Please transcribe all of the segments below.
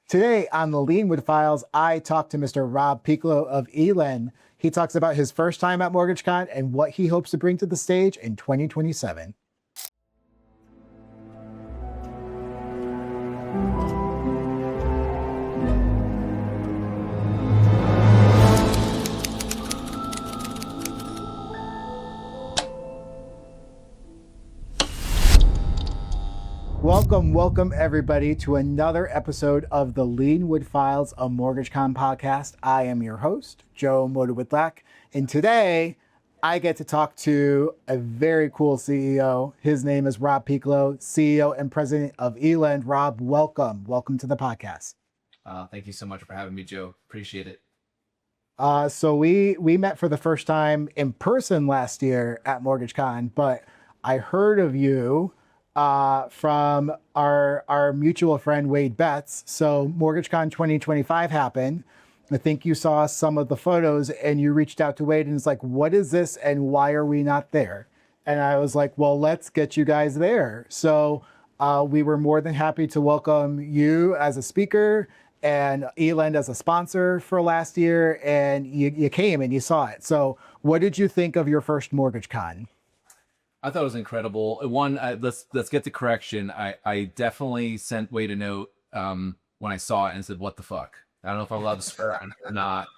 Today on the Lienwood Files, I talked to Mr. Rob Pieklo of ELend. He talks about his first time at MortgageCon and what he hopes to bring to the stage in 2027. Welcome everybody to another episode of the Lienwood Files, a MortgageCon podcast. I am your host, Joe Motowidlak, and today I get to talk to a very cool CEO. His name is Rob Pieklo, CEO and president of ELend. Rob, welcome to the podcast. Thank you so much for having me, Joe. Appreciate it. So we met for the first time in person last year at MortgageCon, but I heard of you from our mutual friend Wade Betts. So MortgageCon 2025 happened. I think you saw some of the photos and you reached out to Wade and it's like, what is this and why are we not there? And I was like, well, let's get you guys there. So we were more than happy to welcome you as a speaker and ELend as a sponsor for last year. And you came and you saw it. So what did you think of your first MortgageCon? I thought it was incredible. One, let's get the correction. I definitely sent Wade a note when I saw it and said, "What the fuck?" I don't know if I'm allowed to swear on it or not.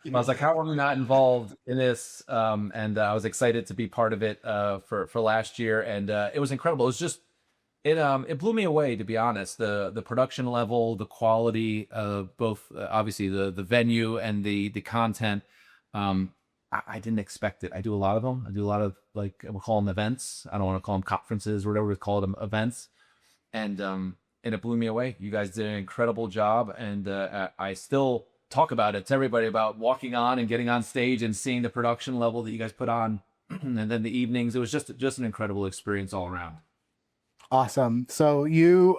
I was like, "How are we not involved in this?" And I was excited to be part of it for last year, and it was incredible. It was just it blew me away, to be honest. The production level, the quality of both, obviously the venue and the content. I didn't expect it. I do a lot of them. I do a lot of, like, we'll call them events. I don't want to call them conferences or whatever we call them, events. And it blew me away. You guys did an incredible job. And I still talk about it to everybody about walking on and getting on stage and seeing the production level that you guys put on. And then the evenings, it was just an incredible experience all around. Awesome. So you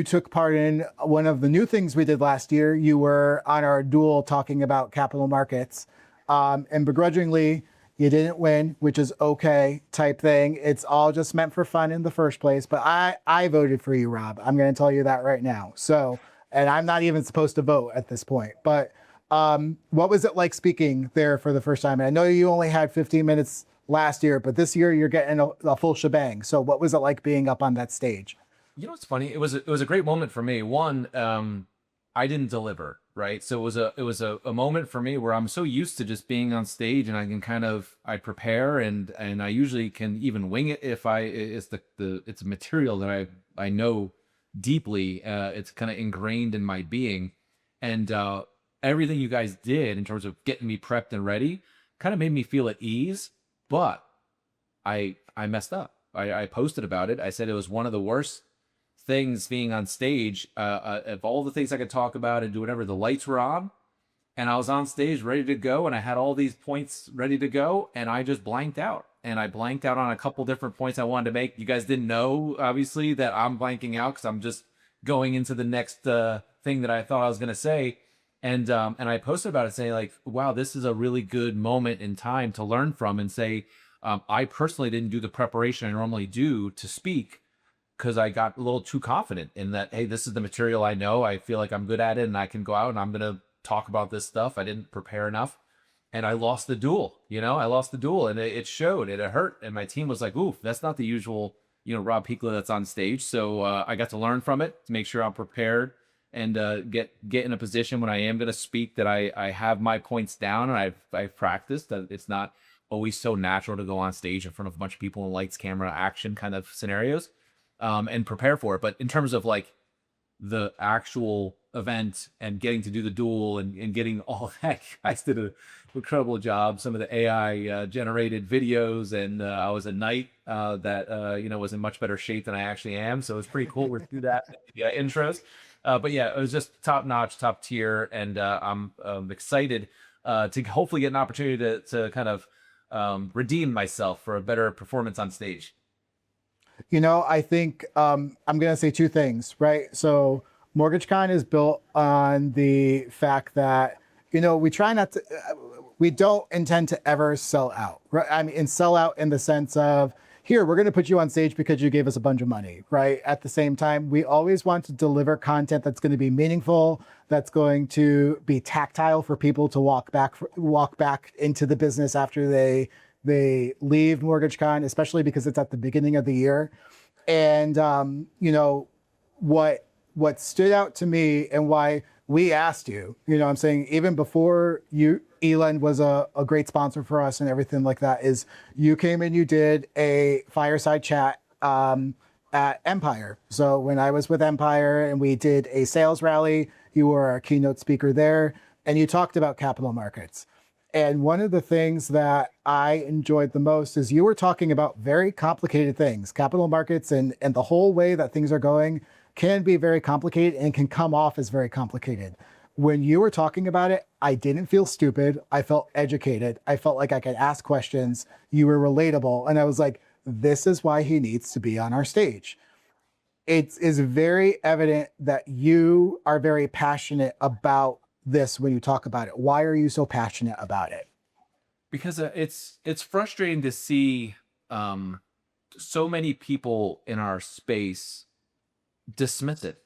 took part in one of the new things we did last year. You were on our duel talking about capital markets. And begrudgingly, you didn't win, which is okay type thing. It's all just meant for fun in the first place. But I voted for you, Rob. I'm going to tell you that right now. So, and I'm not even supposed to vote at this point. But what was it like speaking there for the first time? And I know you only had 15 minutes last year, but this year you're getting a full shebang. So what was it like being up on that stage? You know what's funny? It was a great moment for me. One, I didn't deliver, right? So it was a moment for me where I'm so used to just being on stage and I can I prepare and I usually can even wing it if it's it's a material that I know deeply. It's kind of ingrained in my being, and everything you guys did in terms of getting me prepped and ready kind of made me feel at ease. But I messed up. I posted about it. I said it was one of the worst things being on stage. Of all the things I could talk about and do whatever, the lights were on and I was on stage ready to go and I had all these points ready to go and I just blanked out. And I blanked out on a couple different points I wanted to make. You guys didn't know, obviously, that I'm blanking out because I'm just going into the next thing that I thought I was going to say. And I posted about it saying, like, wow, this is a really good moment in time to learn from and say, I personally didn't do the preparation I normally do to speak because I got a little too confident in that, hey, this is the material I know. I feel like I'm good at it and I can go out and I'm going to talk about this stuff. I didn't prepare enough and I lost the duel. I lost the duel and it showed. It hurt. And my team was like, ooh, that's not the usual, Rob Pieklo that's on stage. So I got to learn from it to make sure I'm prepared and get in a position when I am going to speak that I have my points down and I've practiced that it's not always so natural to go on stage in front of a bunch of people in lights, camera, action kind of scenarios. And prepare for it. But in terms of like the actual event and getting to do the duel and getting all that, guys did an incredible job. Some of the AI generated videos, and I was a knight that was in much better shape than I actually am. So it's pretty cool. We're through that intros. But yeah, it was just top notch, top tier, and I'm excited to hopefully get an opportunity to kind of redeem myself for a better performance on stage. I think I'm going to say two things, right? So MortgageCon is built on the fact that, we try not to, we don't intend to ever sell out, right? I mean, and sell out in the sense of, here, we're going to put you on stage because you gave us a bunch of money, right? At the same time, we always want to deliver content that's going to be meaningful, that's going to be tactile for people to walk back into the business after they leave MortgageCon, especially because it's at the beginning of the year. And you know, what stood out to me and why we asked you, you know what I'm saying, even before you, ELend was a great sponsor for us and everything like that, is you came and you did a fireside chat at Empire. So when I was with Empire and we did a sales rally, you were our keynote speaker there and you talked about capital markets. And one of the things that I enjoyed the most is you were talking about very complicated things. Capital markets and the whole way that things are going can be very complicated and can come off as very complicated. When you were talking about it, I didn't feel stupid. I felt educated. I felt like I could ask questions. You were relatable. And I was like, this is why he needs to be on our stage. It is very evident that you are very passionate about this when you talk about it. Why are you so passionate about it? Because it's frustrating to see so many people in our space dismiss it,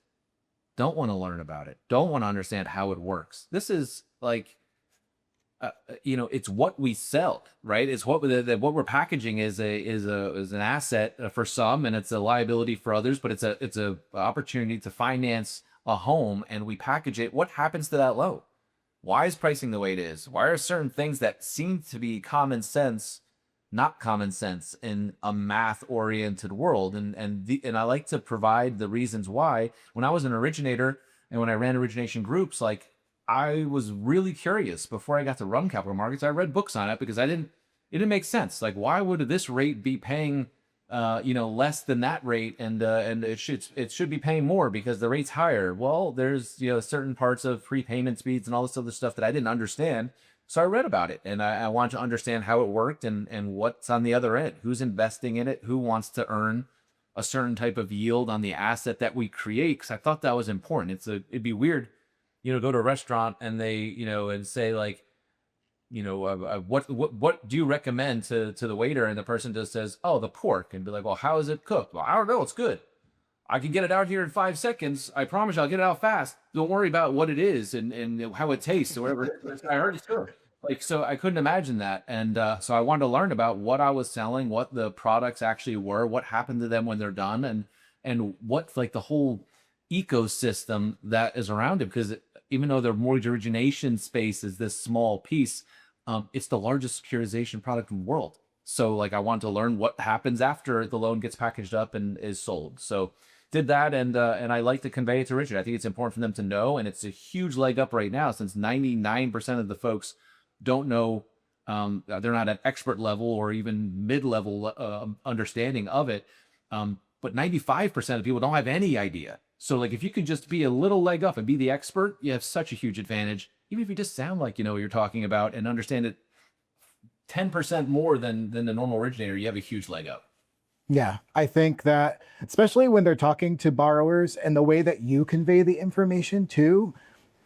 don't want to learn about it, don't want to understand how it works. This is like, you know, it's what we sell, right? It's what we're packaging is an asset for some, and it's a liability for others. But it's a opportunity to finance a home, and we package it. What happens to that loan? Why is pricing the way it is? Why are certain things that seem to be common sense not common sense in a math-oriented world? And I like to provide the reasons why. When I was an originator and when I ran origination groups, like, I was really curious before I got to run capital markets. I read books on it because it didn't make sense. Like, why would this rate be paying you know, less than that rate, and it should be paying more because the rate's higher? Well, there's, you know, certain parts of prepayment speeds and all this other stuff that I didn't understand. So I read about it, and I wanted to understand how it worked and what's on the other end, who's investing in it, who wants to earn a certain type of yield on the asset that we create. Because I thought that was important. It'd be weird, you know, go to a restaurant and they, you know, and say like, you know, what do you recommend to the waiter, and the person just says, oh, the pork, and be like, well, how is it cooked? Well, I don't know, it's good. I can get it out here in 5 seconds. I promise you, I'll get it out fast. Don't worry about what it is and how it tastes or whatever. I heard it's good. Like, so I couldn't imagine that. And so I wanted to learn about what I was selling, what the products actually were, what happened to them when they're done, and what, like, the whole ecosystem that is around it. Because even though the mortgage origination space is this small piece, it's the largest securitization product in the world. So, like, I wanted to learn what happens after the loan gets packaged up and is sold. So did that, and I like to convey it to Richard. I think it's important for them to know, and it's a huge leg up right now since 99% of the folks don't know, they're not at expert level or even mid-level understanding of it. But 95% of people don't have any idea. So, like, if you can just be a little leg up and be the expert, you have such a huge advantage. Even if you just sound like you know what you're talking about and understand it 10% more than the normal originator, you have a huge leg up. Yeah, I think that especially when they're talking to borrowers and the way that you convey the information too,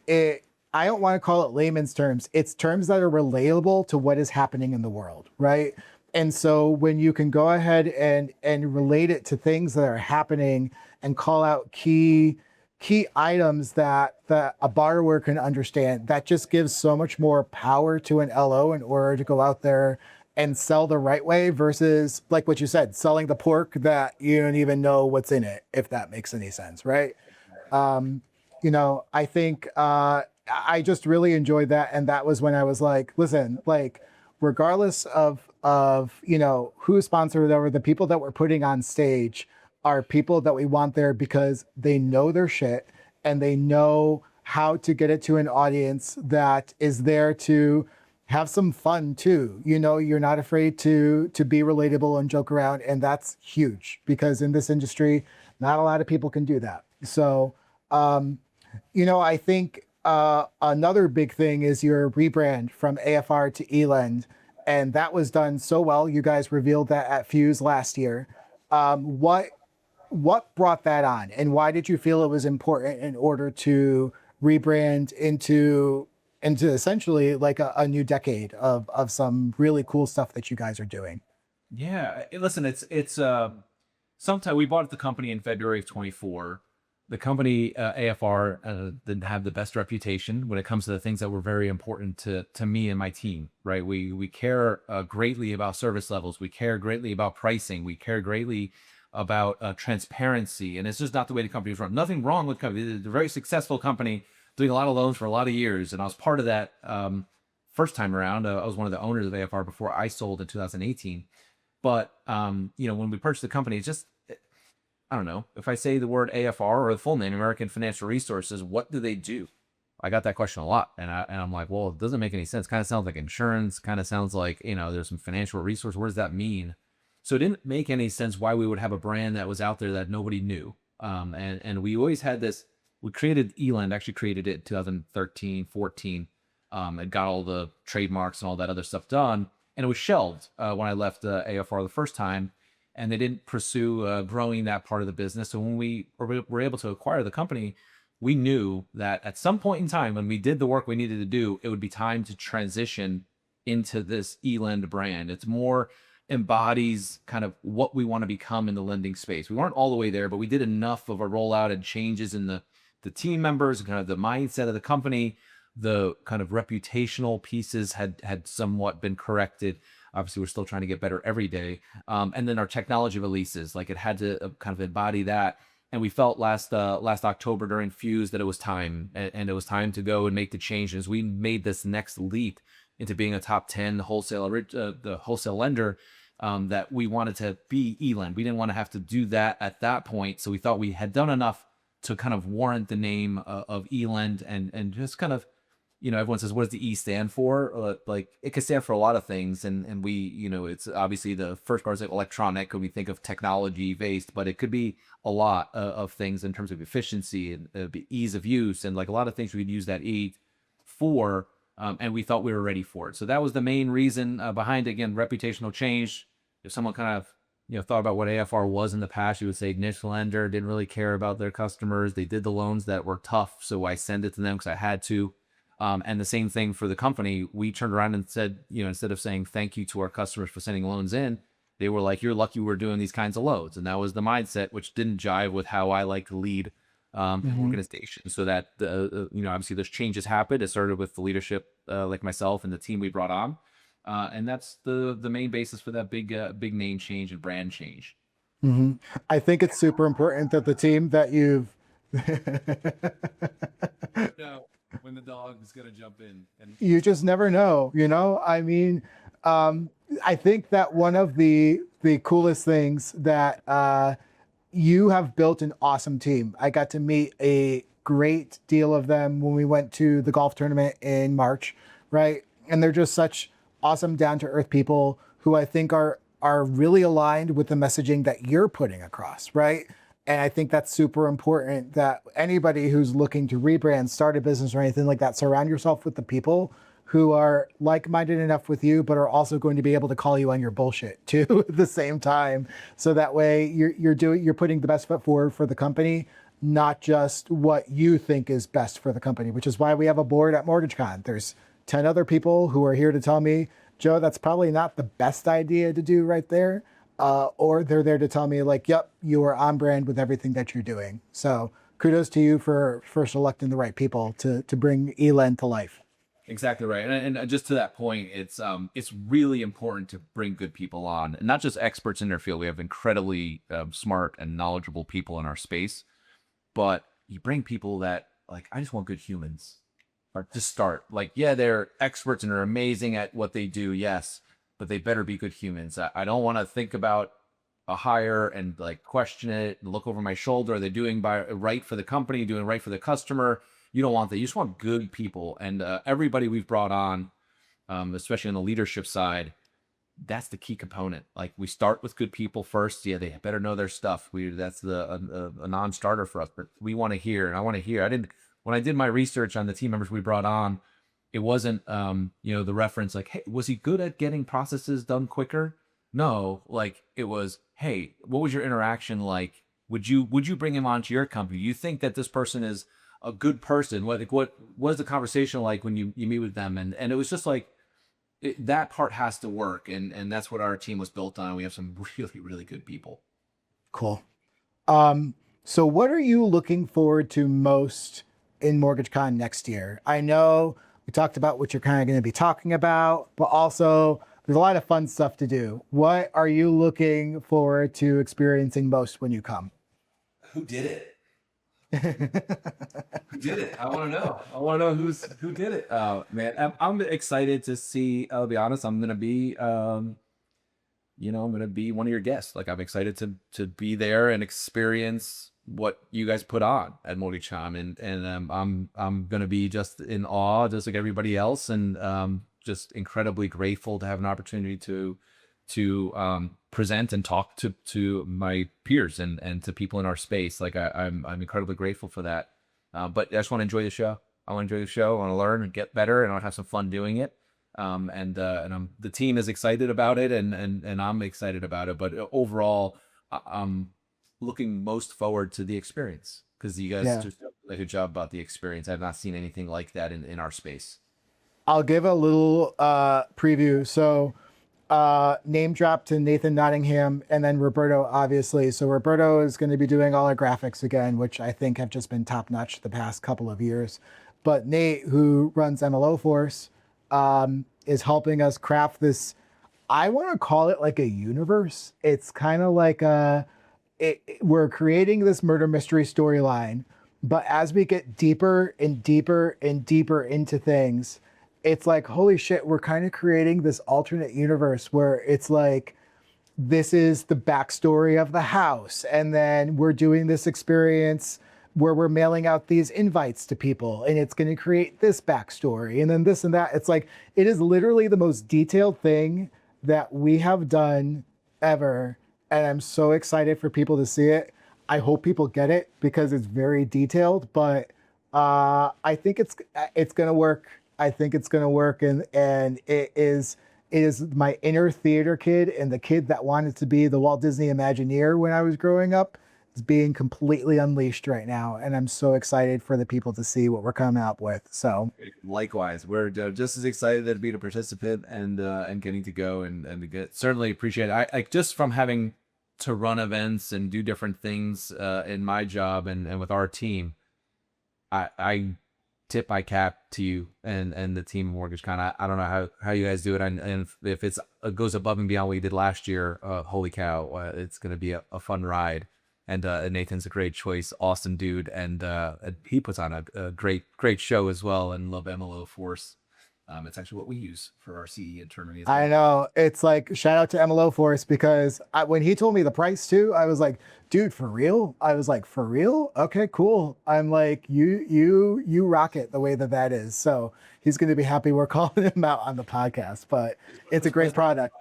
I don't want to call it layman's terms. It's terms that are relatable to what is happening in the world, right? And so when you can go ahead and relate it to things that are happening and call out key items that a borrower can understand, that just gives so much more power to an LO in order to go out there and sell the right way versus, like what you said, selling the pork that you don't even know what's in it, if that makes any sense, right? You know, I think I just really enjoyed that. And that was when I was like, listen, like, regardless of you know, who sponsored or the people that we're putting on stage are people that we want there because they know their shit and they know how to get it to an audience that is there to have some fun too. You know, you're not afraid to be relatable and joke around, and that's huge because in this industry, not a lot of people can do that. So, you know, I think another big thing is your rebrand from AFR to ELend, and that was done so well. You guys revealed that at Fuse last year. What brought that on, and why did you feel it was important in order to rebrand into essentially like a new decade of some really cool stuff that you guys are doing? Yeah, listen, it's sometime we bought the company in February of 24. The company AFR didn't have the best reputation when it comes to the things that were very important to me and my team. Right, we care greatly about service levels. We care greatly about pricing. We care greatly about transparency, and it's just not the way the company's run. Nothing wrong with the company. It's a very successful company doing a lot of loans for a lot of years, and I was part of that first time around. I was one of the owners of AFR before I sold in 2018. But when we purchased the company, it's just I don't know if I say the word AFR or the full name, American Financial Resources. What do they do? I got that question a lot, and I'm like, well, it doesn't make any sense. Kind of sounds like insurance. Kind of sounds like there's some financial resource. What does that mean? So it didn't make any sense why we would have a brand that was out there that nobody knew. And we always had this. We created ELend, actually created it in 2013, 14. It got all the trademarks and all that other stuff done, and it was shelved when I left AFR the first time, and they didn't pursue growing that part of the business. So when we were able to acquire the company, we knew that at some point in time, when we did the work we needed to do, it would be time to transition into this ELend brand. It's more embodies kind of what we want to become in the lending space. We weren't all the way there, but we did enough of a rollout and changes in the team members and kind of the mindset of the company. The kind of reputational pieces had somewhat been corrected. Obviously, we're still trying to get better every day. And then our technology releases, like it had to kind of embody that. And we felt last October during Fuse that it was time, and it was time to go and make the changes. We made this next leap into being a top 10 the wholesale lender. That we wanted to be ELend. We didn't want to have to do that at that point. So we thought we had done enough to kind of warrant the name of ELend and just kind of everyone says, what does the E stand for? Like it could stand for a lot of things. And we, it's obviously the first part is like electronic when we think of technology based, but it could be a lot of things in terms of efficiency and ease of use. And like a lot of things we'd use that E for, and we thought we were ready for it. So that was the main reason behind it. Again, reputational change. If someone kind of, thought about what AFR was in the past, you would say niche lender, didn't really care about their customers. They did the loans that were tough. So I send it to them because I had to. And the same thing for the company. We turned around and said, instead of saying thank you to our customers for sending loans in, they were like, you're lucky we're doing these kinds of loans. And that was the mindset, which didn't jive with how I like to lead organizations. So that, obviously those changes happened. It started with the leadership like myself and the team we brought on. And that's the main basis for that big name change and brand change. I think it's super important that the team that you've No, when the dog is going to jump in. And you just never know, I mean, I think that one of the coolest things that you have built an awesome team. I got to meet a great deal of them when we went to the golf tournament in March, right? And they're just such awesome, down to earth people who I think are really aligned with the messaging that you're putting across, right? And I think that's super important that anybody who's looking to rebrand, start a business or anything like that, surround yourself with the people who are like-minded enough with you, but are also going to be able to call you on your bullshit too at the same time. So that way you're putting the best foot forward for the company, not just what you think is best for the company, which is why we have a board at MortgageCon. There's 10 other people who are here to tell me, Joe, that's probably not the best idea to do right there. Or they're there to tell me like, yep, you are on brand with everything that you're doing. So kudos to you for selecting the right people to bring ELend to life. Exactly right. And just to that point, it's really important to bring good people on, and not just experts in their field. We have incredibly smart and knowledgeable people in our space, but you bring people that like, I just want good humans. Or just start like, yeah, they're experts and they're amazing at what they do. Yes, but they better be good humans. I don't want to think about a hire and like question it and look over my shoulder. Are they doing right for the company, doing right for the customer? You don't want that. You just want good people. And everybody we've brought on, especially on the leadership side, that's the key component. Like we start with good people first. Yeah, they better know their stuff. That's a non-starter for us. But we want to hear, and I want to hear. When I did my research on the team members we brought on, it wasn't the reference like, hey, was he good at getting processes done quicker? No, like it was, hey, what was your interaction like? Would you bring him onto your company? You think that this person is a good person? What was the conversation like when you meet with them? And it was just like that part has to work, and that's what our team was built on. We have some really, really good people. Cool. So what are you looking forward to most in MortgageCon next year? I know we talked about what you're kind of going to be talking about, but also there's a lot of fun stuff to do. What are you looking forward to experiencing most when you come? Who did it? Who did it? I want to know. I want to know who did it. Man, I'm excited to see. I'll be honest. I'm gonna be, I'm gonna be one of your guests. Like, I'm excited to be there and experience what you guys put on at MortgageCon, and I'm gonna be just in awe, just like everybody else, and just incredibly grateful to have an opportunity to present and talk to my peers and to people in our space. Like, I'm incredibly grateful for that. But I just want to enjoy the show. I want to enjoy the show. I want to learn and get better, and I want to have some fun doing it. And the team is excited about it, and I'm excited about it. But overall, I'm looking most forward to the experience, because you guys Yeah. just did a good job about the experience. I've not seen anything like that in our space. I'll give a little preview. So name drop to Nathan Nottingham and then Roberto, obviously. So Roberto is going to be doing all our graphics again, which I think have just been top notch the past couple of years. But Nate, who runs MLO Force, is helping us craft this. I want to call it like a universe. It's kind of like we're creating this murder mystery storyline, but as we get deeper and deeper and deeper into things, it's like, holy shit, we're kind of creating this alternate universe where it's like, this is the backstory of the house. And then we're doing this experience where we're mailing out these invites to people, and it's going to create this backstory and then this and that. It's like, it is literally the most detailed thing that we have done ever. And I'm so excited for people to see it. I hope people get it because it's very detailed, but I think it's going to work. I think it's going to work. And it is my inner theater kid and the kid that wanted to be the Walt Disney Imagineer when I was growing up is being completely unleashed right now. And I'm so excited for the people to see what we're coming up with. So Likewise, we're just as excited to be a participant and getting to go and to certainly appreciate it. I just from having to run events and do different things in my job and with our team, I tip my cap to you and the team of MortgageCon. I don't know how you guys do it, and if it goes above and beyond what you did last year, holy cow, it's going to be a fun ride. And Nathan's a great choice, awesome dude, and he puts on a great show as well. And love MLO Force. It's actually what we use for our CE internally as well. I know, it's like, shout out to MLO Force, because when he told me the price too, I was like, dude, for real? I was like, for real? Okay, cool. I'm like, you rock it the way that is. So he's going to be happy we're calling him out on the podcast, but it's a great product.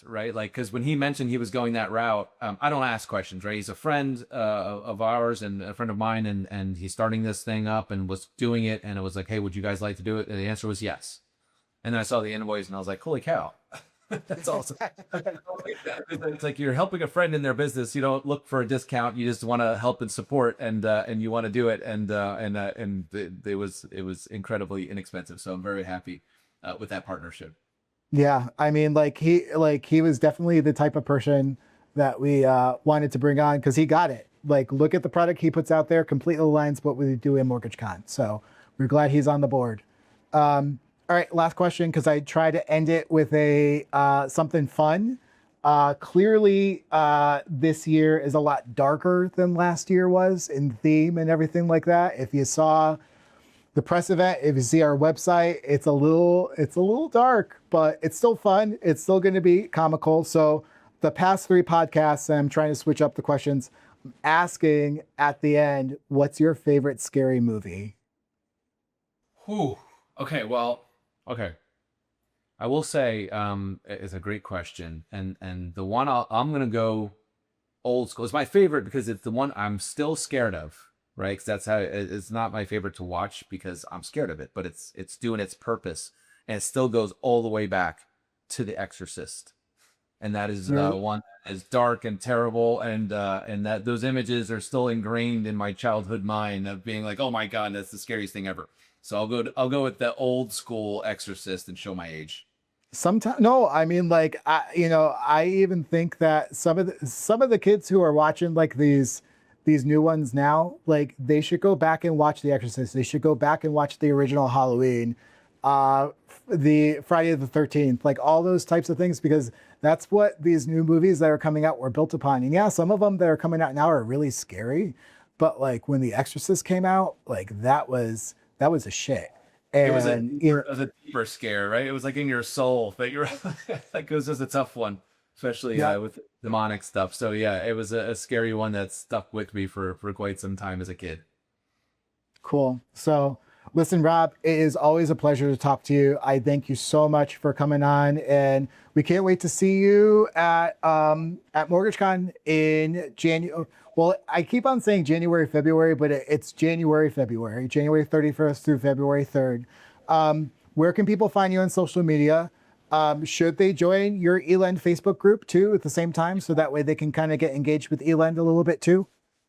Right, like, because when he mentioned he was going that route, I don't ask questions, right? He's a friend of ours and a friend of mine, and he's starting this thing up and was doing it, and it was like, hey, would you guys like to do it? And the answer was yes. And then I saw the invoice and I was like, holy cow, that's awesome. It's like you're helping a friend in their business. You don't look for a discount. You just want to help and support, and you want to do it. And it was incredibly inexpensive. So I'm very happy with that partnership. Yeah, I mean, he was definitely the type of person that we wanted to bring on because he got it. Like, look at the product he puts out there, completely aligns what we do in MortgageCon. So we're glad he's on the board. All right, last question, because I try to end it with a something fun. Clearly, this year is a lot darker than last year was in theme and everything like that. If you saw the press event, if you see our website, it's a little dark, but it's still fun. It's still going to be comical. So the past 3 podcasts, I'm trying to switch up the questions. I'm asking at the end, what's your favorite scary movie? Whew. Okay, well, okay. I will say it's a great question, and the one I'm gonna go old school. It's my favorite because it's the one I'm still scared of, right? Because that's how it's not my favorite to watch because I'm scared of it, but it's doing its purpose, and it still goes all the way back to The Exorcist, and that is one that is dark and terrible, and that those images are still ingrained in my childhood mind of being like, oh my god, that's the scariest thing ever. So I'll go with the old school Exorcist and show my age. Sometimes, no, I mean, like, I even think that some of the kids who are watching like these new ones now, like they should go back and watch The Exorcist. They should go back and watch the original Halloween, the Friday the 13th, like all those types of things, because that's what these new movies that are coming out were built upon. And yeah, some of them that are coming out now are really scary, but like when The Exorcist came out, like that was a shit. And it was a deeper scare, right? It was like in your soul that you're like it was just a tough one, especially yeah, with demonic stuff. So yeah, it was a scary one that stuck with me for quite some time as a kid. cool. So, listen, Rob, it is always a pleasure to talk to you. I thank you so much for coming on, and we can't wait to see you at MortgageCon in January. Well, I keep on saying January, February, but it's January, February, January 31st through February 3rd. Where can people find you on social media? Should they join your ELend Facebook group too at the same time, so that way they can kind of get engaged with ELend a little bit too?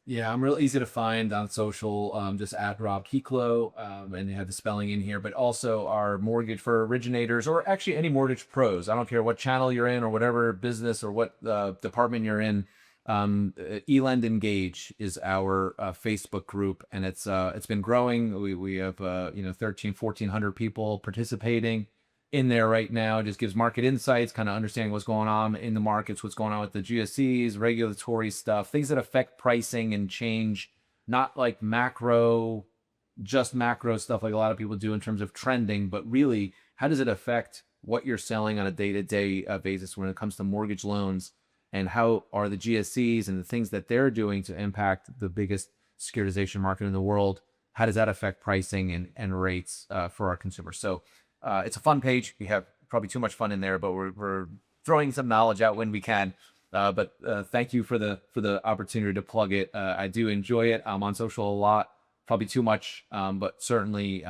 Yeah, I'm real easy to find on social, just at Rob Pieklo, and they have the spelling in here, but also our mortgage for originators or actually any mortgage pros. I don't care what channel you're in or whatever business or what department you're in. Elend Engage is our Facebook group, and it's been growing. We have 1,400 people participating in there right now. It just gives market insights, kind of understanding what's going on in the markets, what's going on with the GSEs, regulatory stuff, things that affect pricing and change, not like just macro stuff like a lot of people do in terms of trending, but really how does it affect what you're selling on a day-to-day basis when it comes to mortgage loans, and how are the GSEs and the things that they're doing to impact the biggest securitization market in the world? How does that affect pricing and rates for our consumers? So it's a fun page. We have probably too much fun in there, but we're throwing some knowledge out when we can. But thank you for the opportunity to plug it. I do enjoy it. I'm on social a lot, probably too much, but certainly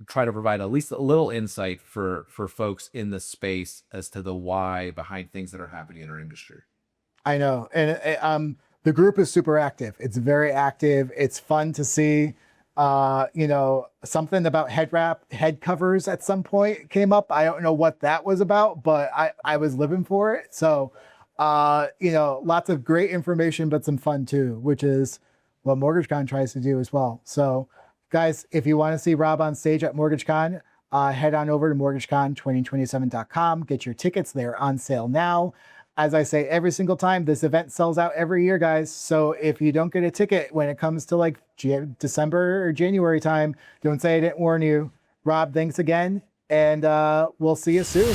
try to provide at least a little insight for folks in the space as to the why behind things that are happening in our industry. I know, and the group is super active. It's very active. It's fun to see. Something about head covers at some point came up. I don't know what that was about, but I was living for it. So, lots of great information, but some fun too, which is what MortgageCon tries to do as well. So, guys, if you want to see Rob on stage at MortgageCon, head on over to mortgagecon2027.com. Get your tickets. They're on sale now. As I say every single time, this event sells out every year, guys. So if you don't get a ticket when it comes to like December or January time, don't say I didn't warn you. Rob, thanks again, and we'll see you soon.